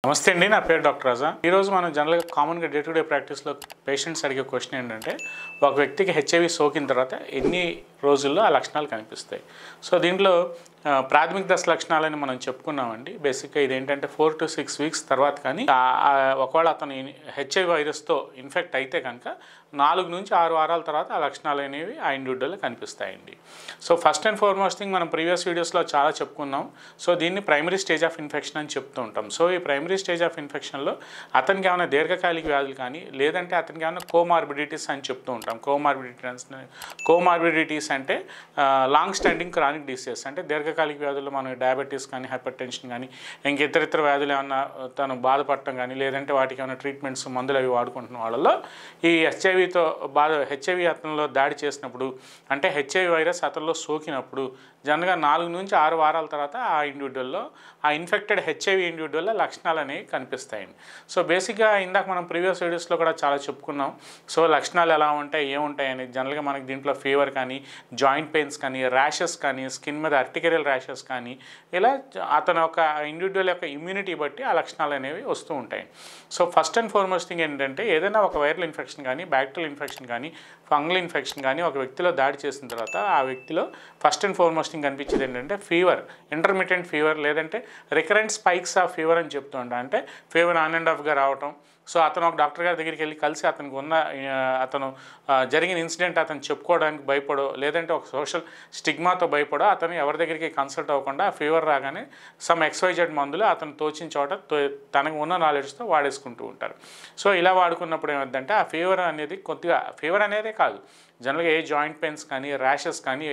నమస్తే అండి, నా పేరు డాక్టర్ రాజా. ఈరోజు మనం జనరల్గా కామన్గా డే టు డే ప్రాక్టీస్లో పేషెంట్స్ అడిగే క్వశ్చన్ ఏంటంటే, ఒక వ్యక్తికి హెచ్ఐవి సోకిన తర్వాత ఎన్ని రోజుల్లో ఆ లక్షణాలు కనిపిస్తాయి. సో దీంట్లో ప్రాథమిక దశ లక్షణాలని మనం చెప్పుకున్నామండి. బేసిక్గా ఇదేంటంటే 4 to 6 వీక్స్ తర్వాత కానీ ఒకవేళ అతను హెచ్ఐవి వైరస్తో ఇన్ఫెక్ట్ అయితే కనుక 4 నుంచి 6 వారాల తర్వాత ఆ లక్షణాలు అనేవి ఆ ఇండివిజువల్లో కనిపిస్తాయండి. So first and foremost thing మనం ప్రీవియస్ వీడియోస్లో చాలా చెప్పుకున్నాం. సో దీన్ని ప్రైమరీ స్టేజ్ ఆఫ్ ఇన్ఫెక్షన్ అని చెప్తూ ఉంటాం. సో ఈ ప్రైమరీ స్టేజ్ ఆఫ్ ఇన్ఫెక్షన్లో అతనికి ఏమైనా దీర్ఘకాలిక వ్యాధులు కానీ లేదంటే అతనికి ఏమైనా కోమార్బిడిటీస్ అని చెప్తూ ఉంటాం. కోమార్బిడిటీస్ అంటే లాంగ్ స్టాండింగ్ క్రానిక్ డిసీజెస్, అంటే దీర్ఘకాలిక వ్యాధుల్లో మనం డయాబెటీస్ కానీ హైపర్ టెన్షన్ కానీ ఇంక ఇతర వ్యాధులు ఏమన్నా తను బాధపడటం కానీ లేదంటే వాటికి ఏమైనా ట్రీట్మెంట్స్ మందులు అవి వాడుకుంటున్న వాళ్ళలో ఈ హెచ్ఐవి అతనిలో దాడి చేసినప్పుడు, అంటే హెచ్ఐవి వైరస్ అతనిలో సోకినప్పుడు జనరల్గా 4 నుంచి 6 వారాల తర్వాత ఆ ఇండివిజువల్లో ఆ ఇన్ఫెక్టెడ్ హెచ్ఐవి ఇండివిజువల్లో లక్షణాలు అనేవి కనిపిస్తాయండి. సో బేసిక్గా ఇందాక మనం ప్రీవియస్ వీడియోస్లో కూడా చాలా చెప్పుకున్నాం. సో లక్షణాలు ఎలా ఉంటాయి, ఏముంటాయి అనేది. జనరల్గా మనకి దీంట్లో ఫీవర్ కానీ, జాయింట్ పెయిన్స్ కానీ, ర్యాషెస్ కానీ, స్కిన్ మీద అర్టికేరియల్ ర్యాషెస్ కానీ, ఇలా అతని యొక్క ఇండివిజువల్ యొక్క ఇమ్యూనిటీ బట్టి ఆ లక్షణాలు అనేవి వస్తూ ఉంటాయి. So first and foremost thing ఏంటంటే, ఏదైనా ఒక వైరల్ ఇన్ఫెక్షన్ కానీ, బ్యాక్టీరియల్ ఇన్ఫెక్షన్ కానీ, ఫంగల్ ఇన్ఫెక్షన్ కానీ ఒక వ్యక్తిలో దాడి చేసిన తర్వాత ఆ వ్యక్తిలో ఫస్ట్ అండ్ ఫార్మోస్ట్ థింగ్ కనిపించేది ఏంటంటే ఫీవర్, ఇంటర్మిటెంట్ ఫీవర్ లేదంటే రికరెంట్ స్పైక్స్ ఆఫ్ ఫీవర్ అని చెప్తూ ఉంటాం. అంటే ఫీవర్ ఆన్ అండ్ ఆఫ్గా రావటం. సో అతను ఒక డాక్టర్ గారి దగ్గరికి వెళ్ళి కలిసి అతను జరిగిన ఇన్సిడెంట్ అతను చెప్పుకోవడానికి భయపడో లేదంటే ఒక సోషల్ స్టిగ్మాతో భయపడో అతను ఎవరి దగ్గరికి కన్సల్ట్ అవ్వకుండా ఫీవర్ రాగానే సమ్ XYZ మందులు అతను తోచిన చోట తనకు ఉన్న నాలెడ్జ్తో వాడేసుకుంటూ ఉంటారు. సో ఇలా వాడుకున్నప్పుడు ఏమవుతుందంటే ఆ ఫీవర్ అనేది కొద్దిగా, ఫీవర్ అనేదే కాదు, జనరల్గా ఏ జాయింట్ పెయిన్స్ కానీ, ర్యాషెస్ కానీ,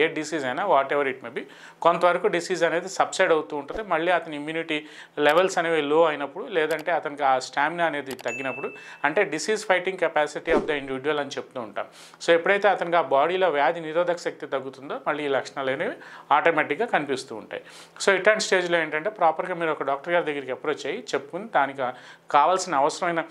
ఏ డిసీజ్ అయినా what ever it may be, కొంతవరకు డిసీజ్ అనేది సబ్సైడ్ అవుతూ ఉంటుంది. మళ్ళీ అతని ఇమ్యూనిటీ లెవెల్స్ అనేవి లో అయినప్పుడు లేదంటే అతనికి ఆ స్టామినా అనేది తగ్గినప్పుడు, అంటే disease fighting capacity of the individual అని చెప్తూ ఉంటాం. సో ఎప్పుడైతే అతనికి ఆ బాడీలో వ్యాధి నిరోధక శక్తి తగ్గుతుందో మళ్ళీ ఈ లక్షణాలు అనేవి ఆటోమేటిక్గా కనిపిస్తూ ఉంటాయి. సో ఇట్లాంటి స్టేజ్లో ఏంటంటే ప్రాపర్గా మీరు ఒక డాక్టర్ గారి దగ్గరికి అప్రోచ్ అయ్యి చెప్పుకుని దానికి కావాల్సిన అవసరమైన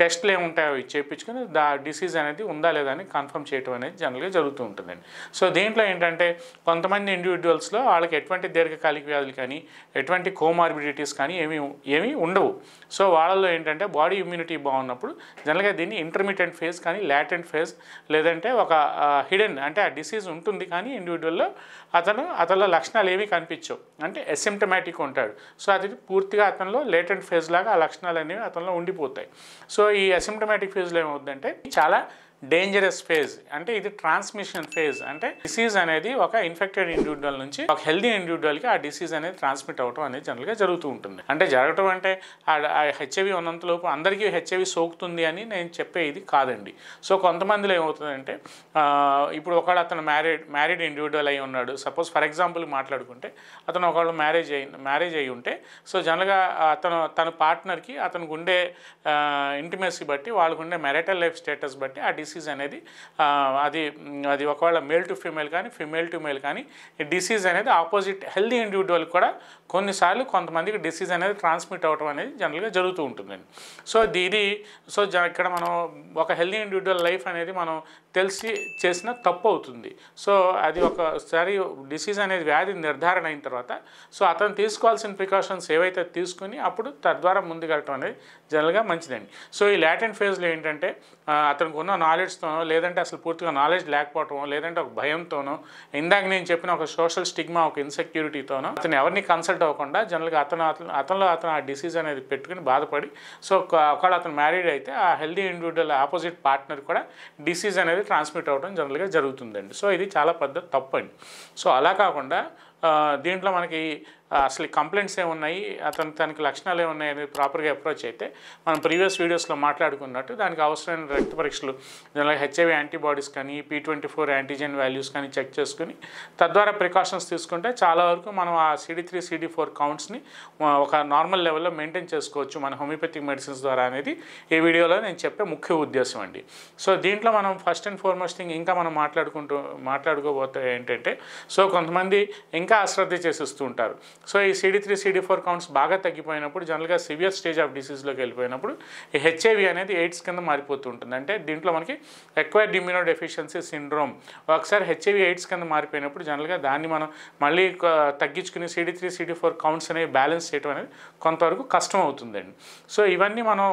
టెస్ట్లు ఏముంటాయో అవి చేయించుకొని డిసీజ్ అనేది ఉందా లేదా అని కన్ఫర్మ్ చేయడం అనేది జనరల్గా జరుగుతూ ఉంటుందండి. సో దీంట్లో ఏంటంటే కొంతమంది ఇండివిజువల్స్లో వాళ్ళకి ఎటువంటి దీర్ఘకాలిక వ్యాధులు కానీ ఎటువంటి కోమార్బిడిటీస్ కానీ ఏమీ ఉండవు. సో వాళ్ళలో ఏంటంటే బాడీ ఇమ్యూనిటీ బాగున్నప్పుడు జనరల్గా దీన్ని ఇంటర్మీడియట్ ఫేజ్ కానీ, లాటెంట్ ఫేజ్ లేదంటే ఒక హిడెన్, అంటే ఆ డిసీజ్ ఉంటుంది కానీ ఇండివిజువల్లో అతనిలో లక్షణాలు ఏమీ కనిపించవు, అంటే అసిమ్టమాటిక్ ఉంటాడు. సో అది పూర్తిగా అతనిలో లేటెంట్ ఫేజ్ లాగా ఆ లక్షణాలు అనేవి అతనిలో ఉండిపోతాయి. సో ఈ అసిమ్టమాటిక్ ఫేజ్లో ఏమవుతుందంటే చాలా డేంజరస్ ఫేజ్, అంటే ఇది ట్రాన్స్మిషన్ ఫేజ్. అంటే డిసీజ్ అనేది ఒక ఇన్ఫెక్టెడ్ ఇండివిజువల్ నుంచి ఒక హెల్దీ ఇండివిజువల్కి ఆ డిసీజ్ అనేది ట్రాన్స్మిట్ అవ్వడం అనేది జనరల్గా జరుగుతూ ఉంటుంది. అంటే జరగటం అంటే ఆ హెచ్ఐవి ఉన్నంతలోపు అందరికీ హెచ్ఐవి సోకుతుంది అని నేను చెప్పేది కాదండి. సో కొంతమందిలో ఏమవుతుందంటే ఇప్పుడు ఒకవేళ అతను మ్యారీడ్ ఇండివిజువల్ అయి ఉన్నాడు, సపోజ్ ఫర్ ఎగ్జాంపుల్ మాట్లాడుకుంటే అతను ఒకవేళ మ్యారేజ్ అయ్యి ఉంటే, సో జనరల్గా తన పార్ట్నర్కి అతనికి ఉండే ఇంటిమేసీ బట్టి, వాళ్ళకు ఉండే మ్యారిటల్ లైఫ్ స్టేటస్ బట్టి ఆ డిసీజ్ అనేది అది ఒకవేళ మేల్ టు ఫీమేల్ కానీ, ఫీమేల్ టు మేల్ కానీ, ఈ డిసీజ్ అనేది ఆపోజిట్ హెల్దీ ఇండివిజువల్ కూడా కొన్నిసార్లు కొంతమందికి డిసీజ్ అనేది ట్రాన్స్మిట్ అవ్వడం అనేది జనరల్గా జరుగుతూ ఉంటుందండి. సో ఇక్కడ మనం ఒక హెల్దీ ఇండివిజువల్ లైఫ్ అనేది మనం తెలిసి చేసిన తప్పు అవుతుంది. సో అది ఒకసారి డిసీజ్ అనేది వ్యాధి నిర్ధారణ అయిన తర్వాత సో అతను తీసుకోవాల్సిన ప్రికాషన్స్ ఏవైతే తీసుకుని అప్పుడు తద్వారా ముందుకెళ్ళటం అనేది జనరల్గా మంచిదండి. సో ఈ లాటెంట్ ఫేజ్లో ఏంటంటే అతనికి ఉన్న నాలెడ్జ్తోనో లేదంటే అసలు పూర్తిగా నాలెడ్జ్ లేకపోవటమో లేదంటే ఒక భయంతోనో, ఇందాక నేను చెప్పిన ఒక సోషల్ స్టిగ్మా, ఒక ఇన్సెక్యూరిటీతోనో అతను ఎవరిని కన్సల్ట్ అవ్వకుండా జనరల్గా అతనిలో ఆ డిసీజ్ అనేది పెట్టుకుని బాధపడి, సో ఒకవేళ అతను మ్యారీడ్ అయితే ఆ హెల్దీ ఇండివిజువల్ ఆపోజిట్ పార్ట్నర్ కూడా డిసీజ్ అనేది ట్రాన్స్మిట్ అవ్వడం జనరల్గా జరుగుతుందండి. సో ఇది చాలా పెద్ద తప్పు అండి. సో అలా కాకుండా దీంట్లో మనకి అసలు కంప్లైంట్స్ ఏమున్నాయి, తనకి లక్షణాలు ఏమున్నాయి అనేది ప్రాపర్గా అప్రోచ్ అయితే మనం ప్రీవియస్ వీడియోస్లో మాట్లాడుకున్నట్టు దానికి అవసరమైన రక్త పరీక్షలు, జనరల్గా హెచ్ఐవి యాంటీబాడీస్ కానీ, P24 యాంటీజెన్ వాల్యూస్ కానీ చెక్ చేసుకుని తద్వారా ప్రికాషన్స్ తీసుకుంటే చాలా వరకు మనం ఆ CD3, CD4 కౌంట్స్ని ఒక నార్మల్ లెవెల్లో మెయింటైన్ చేసుకోవచ్చు మన హోమియోపతిక్ మెడిసిన్స్ ద్వారా అనేది ఈ వీడియోలో నేను చెప్పే ముఖ్య ఉద్దేశం అండి. సో దీంట్లో మనం ఫస్ట్ అండ్ ఫార్మోస్ట్ థింగ్ ఇంకా మనం మాట్లాడుకోబోతే ఏంటంటే, సో కొంతమంది ఇంకా అశ్రద్ధ చేసేస్తూ ఉంటారు. సో ఈ CD3, CD4 కౌంట్స్ బాగా తగ్గిపోయినప్పుడు జనరల్గా సివియర్ స్టేజ్ ఆఫ్ డిసీజ్లోకి వెళ్ళిపోయినప్పుడు ఈ హెచ్ఐవి అనేది ఎయిడ్స్ కింద మారిపోతూ ఉంటుంది. అంటే దీంట్లో మనకి ఎక్వైర్డ్ ఇమ్యూనో డెఫిషియన్సీ సిండ్రోమ్, ఒకసారి హెచ్ఐవి ఎయిడ్స్ కింద మారిపోయినప్పుడు జనరల్గా దాన్ని మనం మళ్ళీ తగ్గించుకుని CD3, CD4 కౌంట్స్ అనేవి బ్యాలెన్స్ చేయడం అనేది కొంతవరకు కష్టం అవుతుందండి. సో ఇవన్నీ మనం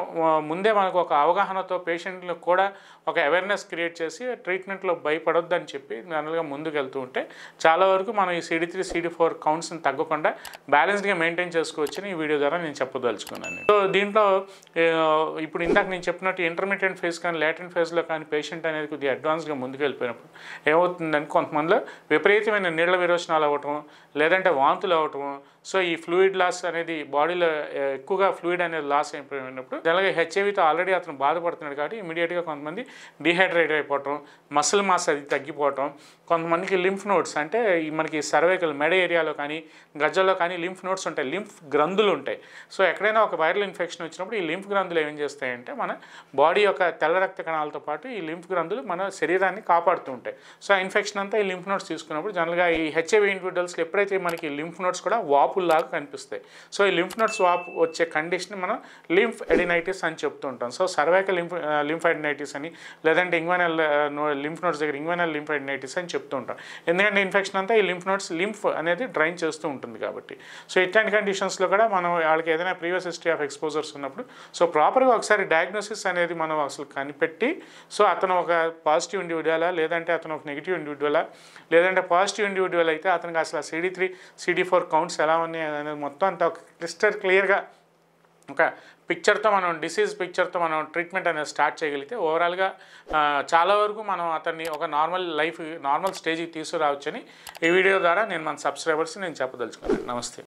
ముందే మనకు ఒక అవగాహనతో పేషెంట్లకు కూడా ఒక అవేర్నెస్ క్రియేట్ చేసి ట్రీట్మెంట్లో భయపడొద్దని చెప్పి జనరల్గా ముందుకు వెళ్తూ ఉంటే చాలా వరకు మనం ఈ CD3, CD4 కౌంట్స్ని తగ్గకుండా బ్యాలెన్స్డ్గా మెయింటైన్ చేసుకోవచ్చని ఈ వీడియో ద్వారా నేను చెప్పదలుచుకున్నాను. సో దీంట్లో ఇప్పుడు ఇందాక నేను చెప్పినట్టు ఇంటర్మీడియట్ ఫేజ్ కానీ లేటెంట్ ఫేజ్లో కానీ పేషెంట్ అనేది కొద్దిగా అడ్వాన్స్గా ముందుకు వెళ్ళిపోయినప్పుడు ఏమవుతుందని కొంతమందిలో విపరీతమైన నీళ్ల విరోచనాలు అవ్వటం, లేదంటే వాంతులు అవ్వటం, సో ఈ ఫ్లూయిడ్ లాస్ అనేది బాడీలో ఎక్కువగా ఫ్లూయిడ్ అనేది లాస్ అయిపోయినప్పుడు అలాగే హెచ్ఐవితో ఆల్రెడీ అతను బాధపడుతున్నాడు కాబట్టి ఇమీడియట్గా కొంతమంది డిహైడ్రేట్ అయిపోవటం, మసిల్ మాస్ అది తగ్గిపోవటం, కొంతమందికి లింఫ్ నోడ్స్ అంటే మనకి సర్వైకల్ మెడ ఏరియాలో కానీ గజ్జల్లో కానీ లింఫ్ నోడ్స్ ఉంటాయి, లింఫ్ గ్రంథులు ఉంటాయి. సో ఎక్కడైనా ఒక వైరల్ ఇన్ఫెక్షన్ వచ్చినప్పుడు ఈ లింఫ్ గ్రంథులు ఏం చేస్తాయంటే మన బాడీ యొక్క తెల్ల రక్త కణాలతో పాటు ఈ లింఫ్ గ్రంథులు మన శరీరాన్ని కాపాడుతూ ఉంటాయి. సో ఆ ఇన్ఫెక్షన్ అంతా ఈ లింఫ్ నోడ్స్ తీసుకున్నప్పుడు జనరల్గా ఈ హెచ్ఐవి ఇండివిజువల్స్కి ఎప్పుడైతే మనకి లింఫ్ నోడ్స్ కూడా వాపుల్లాగా కనిపిస్తాయి. సో ఈ లింఫ్ నోడ్స్ వాపు వచ్చే కండిషన్ మనం లింఫ్ ఎడినైటిస్ అని చెప్తూ ఉంటాం. సో సర్వైకల్ లింఫ్ ఎడినైటిస్ అని, లేదంటే ఇంగ్వైనల్ లింఫ్ నోడ్స్ దగ్గర ఇంగ్వైనల్ లింఫ్ ఎడినైటిస్ అని చెప్తూ ఉంటాం. ఎందుకంటే ఇన్ఫెక్షన్ అంతా ఈ లింఫ్ నోడ్స్ లింఫ్ అనేది డ్రైన్ చేస్తూ ఉంటుంది కాబట్టి. సో ఇట్లాంటి కండిషన్స్లో కూడా మనం వాళ్ళకి ఏదైనా ప్రీవియస్ హిస్టరీ ఆఫ్ ఎక్స్పోజర్స్ ఉన్నప్పుడు సో ప్రాపర్గా ఒకసారి డయాగ్నోసిస్ అనేది మనం అసలు కనిపెట్టి సో అతను ఒక పాజిటివ్ ఇండివిజువలా లేదంటే అతను ఒక నెగిటివ్ ఇండివిజువలా, లేదంటే పాజిటివ్ ఇండివిజువల్ అయితే అతనికి అసలు CD3, CD4 కౌంట్స్ ఎలా ఉన్నాయి అనేది మొత్తం అంతా ఒక క్లియర్గా ఒక పిక్చర్తో మనం డిసీజ్ పిక్చర్తో మనం ట్రీట్మెంట్ అనేది స్టార్ట్ చేయగలిగితే ఓవరాల్గా చాలా వరకు మనం అతన్ని ఒక నార్మల్ స్టేజ్కి తీసుకురావచ్చని ఈ వీడియో ద్వారా నేను మన సబ్స్క్రైబర్స్ నేను చెప్పదలుచుకున్నాను. నమస్తే.